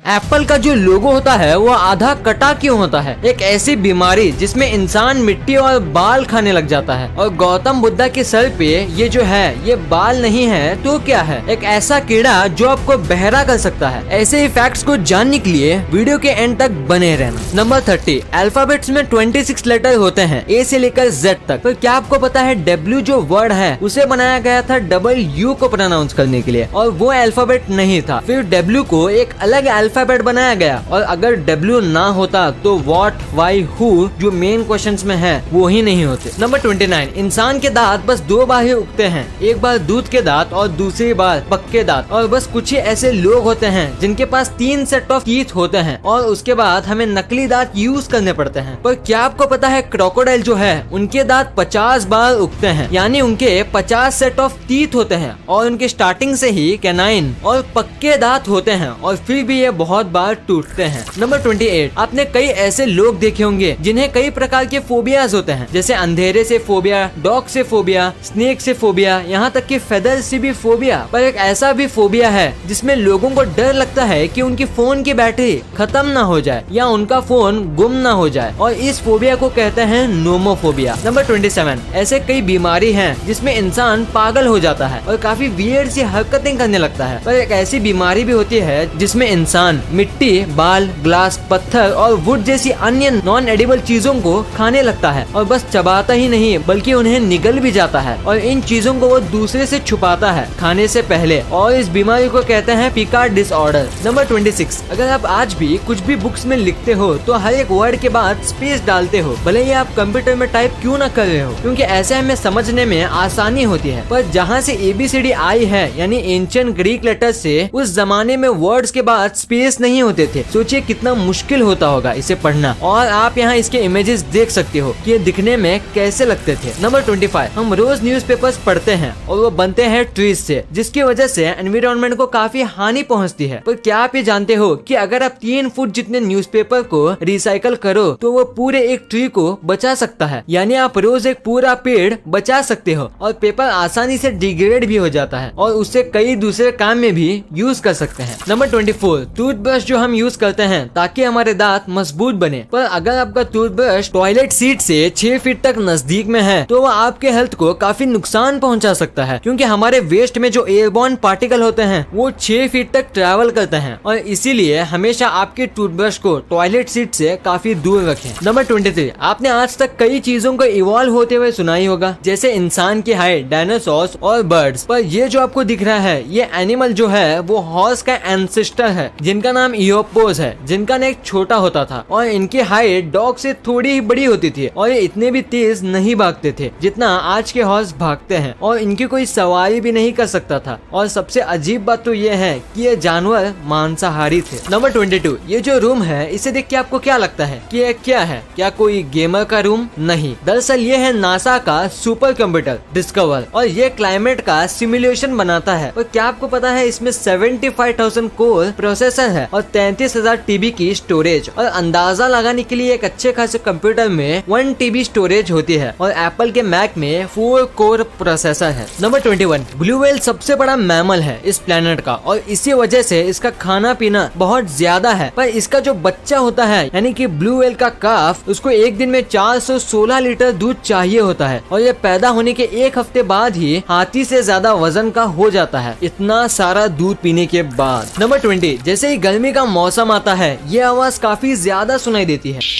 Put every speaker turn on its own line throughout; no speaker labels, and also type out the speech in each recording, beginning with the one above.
Apple का जो लोगो होता है वो आधा कटा क्यों होता है? एक ऐसी बीमारी जिसमें इंसान मिट्टी और बाल खाने लग जाता है। और गौतम बुद्धा के सर पे ये जो है ये बाल नहीं है तो क्या है? एक ऐसा कीड़ा जो आपको बहरा कर सकता है। ऐसे ही फैक्ट्स को जानने के लिए वीडियो के एंड तक बने रहना। नंबर 30, अल्फाबेट्स में 26 लेटर होते हैं, ए से लेकर जेड तक। तो क्या आपको पता है डब्ल्यू जो वर्ड है उसे बनाया गया था डबल यू को प्रोनाउंस करने के लिए, और वो अल्फाबेट नहीं था। फिर डब्ल्यू को एक अलग अल्फाबेट बनाया गया, और अगर डब्ल्यू ना होता तो व्हाट, व्हाई, हु जो मेन क्वेश्चंस में है वो ही नहीं होते। नंबर 29, इंसान के दांत बस 2 बार ही उगते हैं, एक बार दूध के दांत और दूसरी बार पक्के दांत। और बस कुछ ही ऐसे लोग होते हैं जिनके पास 3 सेट ऑफ टीथ होते हैं, और उसके बाद हमें नकली दांत यूज करने पड़ते हैं। पर क्या आपको पता है क्रोकोडाइल जो है उनके दांत 50 बार उगते हैं, यानी उनके 50 सेट ऑफ टीथ होते हैं, और उनके स्टार्टिंग से ही कैनाइन और पक्के दांत होते हैं, और फिर भी ये बहुत बार टूटते हैं। नंबर 28, आपने कई ऐसे लोग देखे होंगे जिन्हें कई प्रकार के फोबियाज होते हैं, जैसे अंधेरे से फोबिया, डॉग से फोबिया, स्नेक से फोबिया, यहाँ तक कि फेदर से भी फोबिया। पर एक ऐसा भी फोबिया है जिसमें लोगों को डर लगता है कि उनकी फोन की बैटरी खत्म ना हो जाए या उनका फोन गुम ना हो जाए, और इस फोबिया को कहते हैं नोमोफोबिया। नंबर 27, ऐसे कई बीमारी हैं जिसमें इंसान पागल हो जाता है और काफी वियर्ड सी हरकतें करने लगता है। पर एक ऐसी बीमारी भी होती है जिसमें इंसान मिट्टी, बाल, ग्लास, पत्थर और वुड जैसी अन्य नॉन एडिबल चीजों को खाने लगता है, और बस चबाता ही नहीं बल्कि उन्हें निगल भी जाता है, और इन चीजों को वो दूसरे से छुपाता है खाने से पहले, और इस बीमारी को कहते हैं पिकार्ड डिसऑर्डर। नंबर 26, अगर आप आज भी कुछ भी बुक्स में लिखते हो तो हर एक वर्ड के बाद स्पेस डालते हो, भले ही आप कंप्यूटर में टाइप क्यों ना कर रहे हो, क्योंकि ऐसे हमें समझने में आसानी होती है। पर जहाँ से ABCD आई है, यानी एंशिएंट ग्रीक लेटर से, उस जमाने में वर्ड्स के बाद स्पेस नहीं होते थे। सोचिए कितना मुश्किल होता होगा इसे पढ़ना, और आप यहाँ इसके इमेजेस देख सकते हो कि ये दिखने में कैसे लगते थे। नंबर 25, हम रोज न्यूज़पेपर्स पढ़ते हैं और वो बनते हैं ट्रीज से, जिसकी वजह से एनवायरनमेंट को काफी हानि पहुंचती है। पर क्या आप ये जानते हो कि अगर आप 3 फुट जितने न्यूज़पेपर को रिसाइकल करो तो वो पूरे एक ट्री को बचा सकता है, यानी आप रोज एक पूरा पेड़ बचा सकते हो। और पेपर आसानी से डिग्रेड भी हो जाता है और उससे कई दूसरे काम में भी यूज कर सकते हैं। नंबर 24, टूथब्रश जो हम यूज करते हैं ताकि हमारे दांत मजबूत बने, पर अगर आपका टूथब्रश टॉयलेट सीट से 6 फीट तक नजदीक में है तो वो आपके हेल्थ को काफी नुकसान पहुंचा सकता है, क्योंकि हमारे वेस्ट में जो एयरबॉर्न पार्टिकल होते हैं वो 6 फीट तक ट्रैवल करते हैं, और इसीलिए हमेशा आपके टूथब्रश को टॉयलेट सीट से काफी दूर रखें। नंबर 23, आपने आज तक कई चीजों को इवॉल्व होते हुए सुना ही होगा, जैसे इंसान की हाइट, डायनासोर्स और बर्ड्स। पर ये जो आपको दिख रहा है ये एनिमल जो है वो हॉर्स का एंसेस्टर है, जिनका नाम इयोपोस है, जिनका नेक छोटा होता था, और इनकी हाइट डॉग से थोड़ी ही बड़ी होती थी, और ये इतने भी तेज नहीं भागते थे जितना आज के हॉर्स भागते हैं, और इनकी कोई सवारी भी नहीं कर सकता था। और सबसे अजीब बात तो ये है कि ये जानवर मांसाहारी थे। नंबर 22, ये जो रूम है इसे देख के आपको क्या लगता है कि ये क्या है? क्या कोई गेमर का रूम? नहीं, दरअसल ये है नासा का सुपर कंप्यूटर डिस्कवर, और ये क्लाइमेट का सिमुलेशन बनाता है। और क्या आपको पता है इसमें 75,000 कोर प्रोसेसर है और 33,000 TB की स्टोरेज, और अंदाजा लगाने के लिए एक अच्छे खासे कंप्यूटर में 1 TB स्टोरेज होती है, और एप्पल के मैक में 4 कोर प्रोसेसर है। नंबर 21, ब्लू व्हेल सबसे बड़ा मैमल है इस प्लेनेट का, और इसी वजह से इसका खाना पीना बहुत ज्यादा है। पर इसका जो बच्चा होता है यानी कि ब्लू व्हेल का काफ, उसको एक दिन में 416 लीटर दूध चाहिए होता है, और ये पैदा होने के 1 हफ्ते बाद ही हाथी से ज्यादा वजन का हो जाता है, इतना सारा दूध पीने के बाद। नंबर 20, जैसे ही गर्मी का मौसम आता है ये आवाज काफी ज्यादा सुनाई देती है।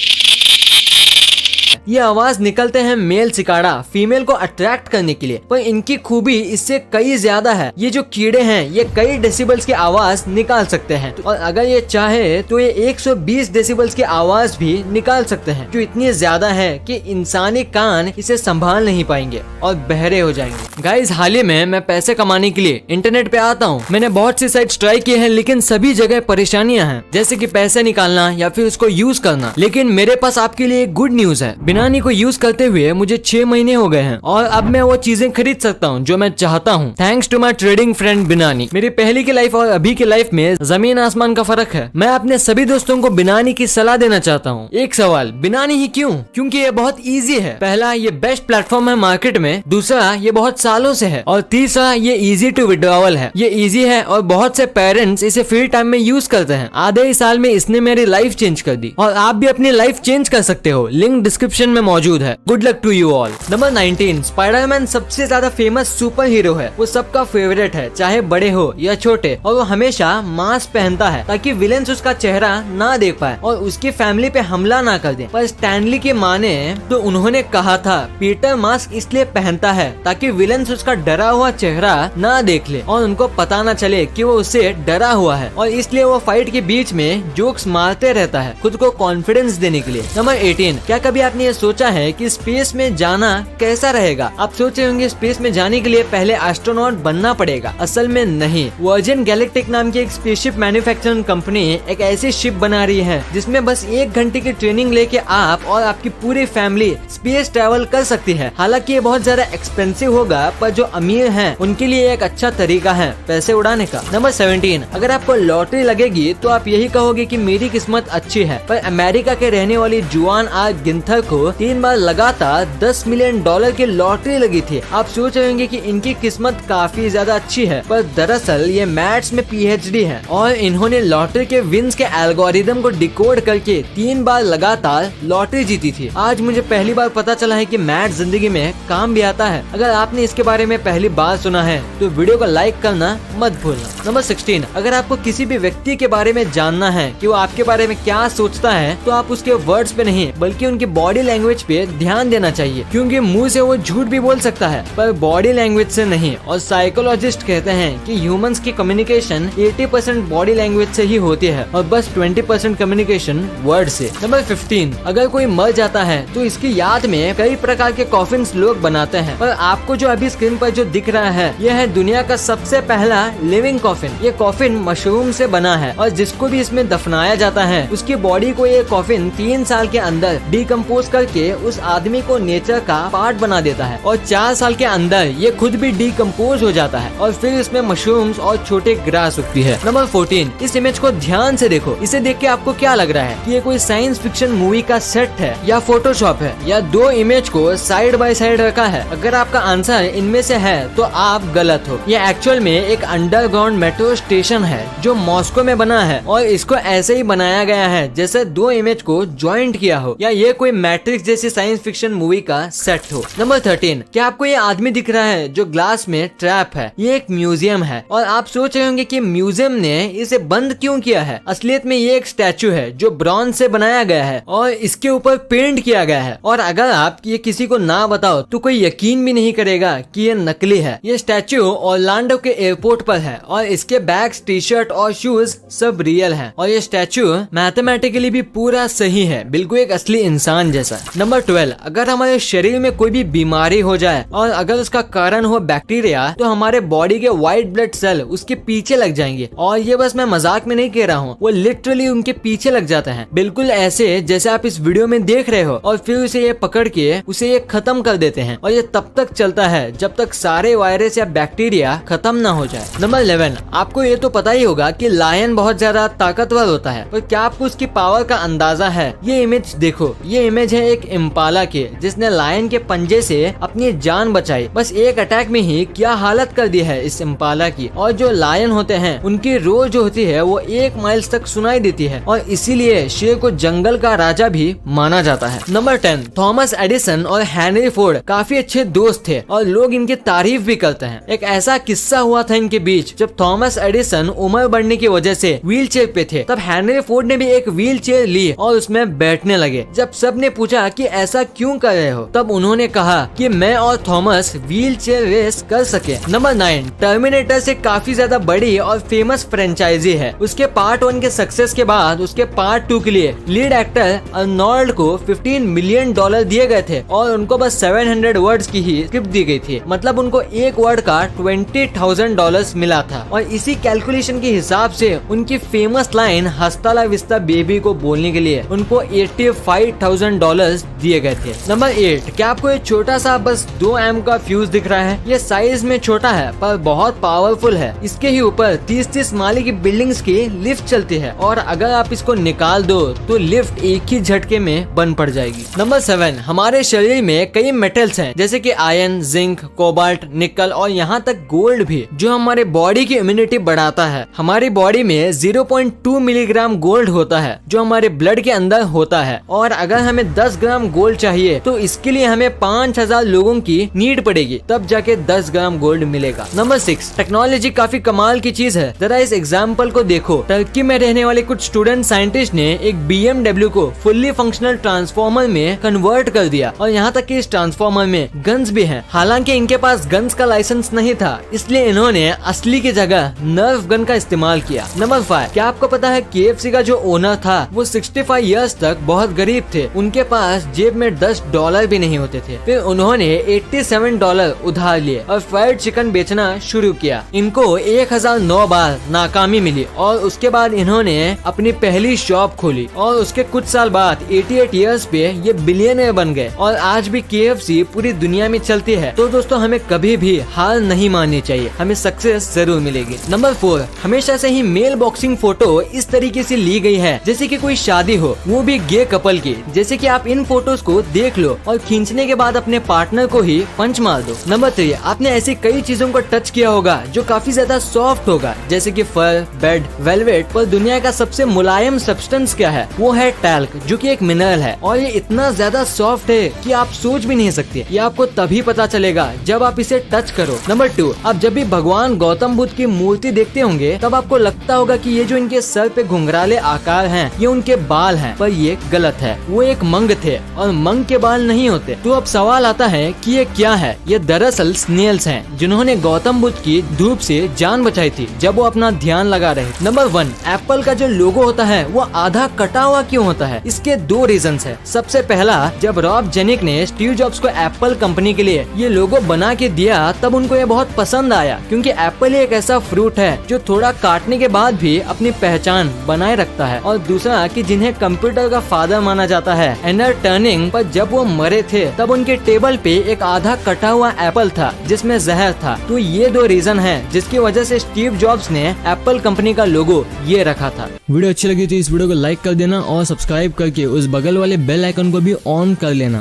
ये आवाज निकलते हैं मेल सिकाड़ा फीमेल को अट्रैक्ट करने के लिए, पर इनकी खूबी इससे कई ज्यादा है। ये जो कीड़े हैं ये कई डेसिबल्स की आवाज निकाल सकते हैं, और अगर ये चाहे तो ये 120 डेसिबल्स की आवाज भी निकाल सकते हैं, जो इतनी ज्यादा है कि इंसानी कान इसे संभाल नहीं पाएंगे और बहरे हो जाएंगे। गाइस, हाल ही में मैं पैसे कमाने के लिए इंटरनेट पे आता हूँ। मैंने बहुत सी साइट्स ट्राई किए हैं, लेकिन सभी जगह परेशानियां हैं, जैसे कि पैसे निकालना या फिर उसको यूज करना। लेकिन मेरे पास आपके लिए गुड न्यूज है, बिनानी को यूज करते हुए मुझे 6 महीने हो गए हैं और अब मैं वो चीजें खरीद सकता हूँ जो मैं चाहता हूँ, thanks to my trading friend Binani. मेरी पहले की लाइफ और अभी की लाइफ में जमीन आसमान का फर्क है। मैं अपने सभी दोस्तों को बिनानी की सलाह देना चाहता हूँ। एक सवाल, बिनानी ही क्यों? क्योंकि ये बहुत इजी है। पहला, ये बेस्ट प्लेटफॉर्म है मार्केट में। दूसरा, ये बहुत सालों से है। और तीसरा, ये इजी टू विड्रॉवल है। ये इजी है और बहुत से पेरेंट्स इसे फ्री टाइम में यूज करते हैं। आधे ही साल में इसने मेरी लाइफ चेंज कर दी और आप भी अपनी लाइफ चेंज कर सकते हो। लिंक डिस्क्रिप्शन में मौजूद है। Good luck to you all. Number 19, Spiderman सबसे ज्यादा फेमस सुपर हीरो है। वो सबका फेवरेट है, चाहे बड़े हो या छोटे, और वो हमेशा मास्क पहनता है ताकि विलेंस उसका चेहरा ना देख पाए और उसकी फैमिली पे हमला ना कर दे। पर स्टैनली के माने तो उन्होंने कहा था पीटर मास्क इसलिए पहनता है ताकि विलेंस उसका डरा हुआ चेहरा ना देख ले और उनको पता ना चले कि वो उससे डरा हुआ है, और इसलिए वो फाइट के बीच में जोक्स मारते रहता है खुद को कॉन्फिडेंस देने के लिए। नंबर 18, क्या कभी आपने ये सोचा है कि स्पेस में जाना कैसा रहेगा? आप सोच रहे होंगे स्पेस में जाने के लिए पहले एस्ट्रोनॉट बनना पड़ेगा। असल में नहीं। वर्जिन गैलेक्टिक नाम की एक स्पेसशिप मैन्युफैक्चरिंग कंपनी एक ऐसी शिप बना रही है जिसमें बस 1 घंटे की ट्रेनिंग लेके आप और आपकी पूरी फैमिली स्पेस ट्रैवल कर सकती है। हालांकि ये बहुत ज्यादा एक्सपेंसिव होगा, पर जो अमीर हैं उनके लिए एक अच्छा तरीका है पैसे उड़ाने का। नंबर 17, अगर आपको लॉटरी लगेगी तो आप यही कहोगे कि मेरी किस्मत अच्छी है। पर अमेरिका के रहने वाली जुआन आर गिंथर को 3 बार लगातार $10 मिलियन की लॉटरी लगी थी। आप सोच रहे होंगे कि इनकी किस्मत काफी ज्यादा अच्छी है, पर दरअसल ये मैथ्स में PhD है और इन्होंने लॉटरी के विन्स के एल्गोरिदम को डिकोड करके 3 बार लगातार लॉटरी जीती थी। आज मुझे पहली बार पता चला है कि मैथ्स जिंदगी में काम भी आता है। अगर आपने इसके बारे में पहली बार सुना है तो वीडियो को लाइक करना मत भूलना। नंबर 16, अगर आपको किसी भी व्यक्ति के बारे में जानना है कि वो आपके बारे में क्या सोचता है तो आप उसके वर्ड्स पे नहीं बल्कि उनकी बॉडी लैंग्वेज पे ध्यान देना चाहिए, क्योंकि मुंह से वो झूठ भी बोल सकता है पर बॉडी लैंग्वेज से नहीं। और साइकोलॉजिस्ट कहते हैं कि ह्यूमंस की कम्युनिकेशन 80% बॉडी लैंग्वेज से ही होती है और बस 20% कम्युनिकेशन वर्ड से। नंबर 15, अगर कोई मर जाता है तो इसकी याद में कई प्रकार के कॉफिन्स लोग बनाते हैं, पर आपको जो अभी स्क्रीन पर जो दिख रहा है यह है दुनिया का सबसे पहला लिविंग कॉफिन। ये कॉफिन मशरूम से बना है और जिसको भी इसमें दफनाया जाता है उसकी बॉडी को ये कॉफिन 3 साल के अंदर डिकम्पोज करके उस आदमी को नेचर का पार्ट बना देता है और 4 साल के अंदर ये खुद भी डिकम्पोज हो जाता है और फिर इसमें मशरूम्स और छोटे ग्रास उगती है। नंबर 14, इस इमेज को ध्यान से देखो। इसे देख के आपको क्या लग रहा है कि ये कोई साइंस फिक्शन मूवी का सेट है या फोटोशॉप है या 2 इमेज को साइड बाय साइड रखा है? अगर आपका आंसर इनमें से है तो आप गलत हो। ये एक्चुअल में एक अंडरग्राउंड मेट्रो स्टेशन है जो मॉस्को में बना है और इसको ऐसे ही बनाया गया है जैसे 2 इमेज को ज्वाइंट किया हो या ये कोई मैट्रिक्स जैसी साइंस फिक्शन मूवी का सेट हो। नंबर 13, क्या आपको ये आदमी दिख रहा है जो ग्लास में ट्रैप है? ये एक म्यूजियम है और आप सोच रहे होंगे कि म्यूजियम ने इसे बंद क्यों किया है। असलियत में ये एक स्टैचू है जो ब्रॉन्ज से बनाया गया है और इसके ऊपर पेंट किया गया है, और अगर आप ये किसी को ना बताओ तो कोई यकीन भी नहीं करेगा कि ये नकली है। ये स्टैचू ऑरलैंडो के एयरपोर्ट पर है और इसके बैग्स, टी शर्ट और शूज सब रियल हैं और ये स्टैचू मैथमेटिकली भी पूरा सही है, बिल्कुल एक असली इंसान जैसा। नंबर 12, अगर हमारे शरीर में कोई भी बीमारी हो जाए और अगर उसका कारण हो बैक्टीरिया तो हमारे बॉडी के व्हाइट ब्लड सेल उसके पीछे लग जाएंगे। और ये बस मैं मजाक में नहीं कह रहा हूँ, वो लिटरली उनके पीछे लग जाते हैं, बिल्कुल ऐसे जैसे आप इस वीडियो में देख रहे हो, और फिर उसे ये पकड़ के उसे ये खत्म कर देते हैं और ये तब तक चलता है जब तक सारे वायरस या बैक्टीरिया खत्म ना हो जाए। नंबर 11, आपको ये तो पता ही होगा कि लायन बहुत ज्यादा ताकतवर होता है, पर क्या आपको उसकी पावर का अंदाजा है? ये इमेज देखो, ये इमेज है एक इम्पाला की जिसने लायन के पंजे से अपनी जान बचाई। बस एक अटैक में ही क्या हालत कर दी है इस इम्पाला की। और जो लायन होते हैं उनकी रोज जो होती है वो 1 माइल्स तक सुनाई देती है और इसीलिए शेर को जंगल का राजा भी माना जाता है। नंबर 10, थॉमस एडिसन और हेनरी फोर्ड काफी अच्छे दोस्त थे और लोग इनकी तारीफ भी करते हैं। एक ऐसा किस्सा हुआ था इनके बीच जब थॉमस एडिसन उम्र बढ़ने की वजह से व्हील चेयर पे थे, तब हेनरी फोर्ड ने भी एक व्हील चेयर ली और उसमें बैठने लगे। जब सब ने पूछा कि ऐसा क्यों कर रहे हो, तब उन्होंने कहा कि मैं और थॉमस व्हील चेयर रेस कर सके। नंबर 9, टर्मिनेटर से काफी ज्यादा बड़ी और फेमस फ्रेंचाइजी है। उसके पार्ट 1 के सक्सेस के बाद उसके पार्ट 2 के लिए लीड एक्टर अर्नोल्ड को $15 मिलियन दिए गए थे और उनको बस 700 वर्ड्स की ही स्क्रिप्ट दी गई थी। मतलब उनको एक वर्ड का $20,000 मिला था और इसी कैलकुलेशन के हिसाब से उनकी फेमस लाइन हस्ता ला विस्ता बेबी को बोलने के लिए उनको $85,000 डॉलर्स दिए गए थे। नंबर 8, क्या आपको ये छोटा सा बस 2 एम्प का फ्यूज दिख रहा है? ये साइज में छोटा है पर बहुत पावरफुल है। इसके ही ऊपर 30-30 माले की बिल्डिंग्स की लिफ्ट चलती है और अगर आप इसको निकाल दो तो लिफ्ट एक ही झटके में बंद पड़ जाएगी। नंबर 7, हमारे शरीर में कई मेटल्स हैं जैसे कि आयरन, जिंक, कोबाल्ट, निकल और यहाँ तक गोल्ड भी, जो हमारे बॉडी की इम्यूनिटी बढ़ाता है। हमारी बॉडी में 0.2 मिलीग्राम गोल्ड होता है जो हमारे ब्लड के अंदर होता है और अगर हमें 10 ग्राम गोल्ड चाहिए तो इसके लिए हमें 5000 लोगों की नीड पड़ेगी, तब जाके 10 ग्राम गोल्ड मिलेगा। नंबर 6, टेक्नोलॉजी काफी कमाल की चीज है। जरा इस एग्जाम्पल को देखो। टर्की में रहने वाले कुछ स्टूडेंट साइंटिस्ट ने एक BMW को फुल्ली फंक्शनल ट्रांसफॉर्मर में कन्वर्ट कर दिया और यहाँ तक कि इस ट्रांसफॉर्मर में गन्स भी हैं। हालांकि इनके पास गन्स का लाइसेंस नहीं था, इसलिए इन्होंने असली की जगह नर्फ गन का इस्तेमाल किया। नंबर 5, क्या आपको पता है KFC का जो ओनर था वो 65 इयर्स तक बहुत गरीब थे। उनके पास जेब में $10 भी नहीं होते थे। फिर उन्होंने $87 उधार लिए और फ्राइड चिकन बेचना शुरू किया। इनको 1009 बार नाकामी मिली और उसके बाद इन्होंने अपनी पहली शॉप खोली और उसके कुछ साल बाद 88 इयर्स पे ये बिलियनर बन गए और आज भी KFC पूरी दुनिया में चलती है। तो दोस्तों हमें कभी भी हार नहीं माननी चाहिए, हमें सक्सेस जरूर मिलेगी। नंबर 4, हमेशा से ही मेल बॉक्सिंग फोटो इस तरीके से ली गई है जैसे कि कोई शादी हो, वो भी गे कपल की। जैसे कि आप इन फोटोज को देख लो और खींचने के बाद अपने पार्टनर को ही पंच मार दो। नंबर 3, आपने ऐसी कई चीजों को टच किया होगा जो काफी ज्यादा सॉफ्ट होगा जैसे कि फर, बेड, वेलवेट, पर दुनिया का सबसे मुलायम सब्सटेंस क्या है? वो है टैल्क, जो कि एक मिनरल है और ये इतना ज्यादा सॉफ्ट है कि आप सोच भी नहीं सकते। ये आपको तभी पता चलेगा जब आप इसे टच करो। नंबर 2, आप जब भी भगवान गौतम बुद्ध की मूर्ति देखते होंगे तब आपको लगता होगा कि ये जो इनके सर पे घुंघराले आकार हैं ये उनके बाल हैं, पर ये गलत है। वो एक मंग थे और मंग के बाल नहीं होते। तो अब सवाल आता है कि ये क्या है? ये दरअसल स्नेल्स हैं जिन्होंने गौतम बुद्ध की धूप से जान बचाई थी जब वो अपना ध्यान लगा रहे। नंबर 1, एप्पल का जो लोगो होता है वो आधा कटा हुआ क्यों होता है? इसके 2 रीजंस है। सबसे पहला, जब रॉब जेनिक ने स्टीव जॉब्स को एप्पल कंपनी के लिए ये लोगो बना के दिया तब उनको ये बहुत पसंद आया, क्योंकि एप्पल एक ऐसा फ्रूट है जो थोड़ा काटने के बाद भी अपनी पहचान बनाए रखता है। और दूसरा कि जिन्हें कंप्यूटर का फादर माना जाता है, एनर टर्निंग, पर जब वो मरे थे तब उनके टेबल पे एक आधा कटा हुआ एप्पल था जिसमें जहर था। तो ये 2 रीजन है जिसकी वजह से स्टीव जॉब्स ने एप्पल कंपनी का लोगो ये रखा था। वीडियो अच्छी लगी तो इस वीडियो को लाइक कर देना और सब्सक्राइब करके उस बगल वाले बेल आइकन को भी ऑन कर लेना।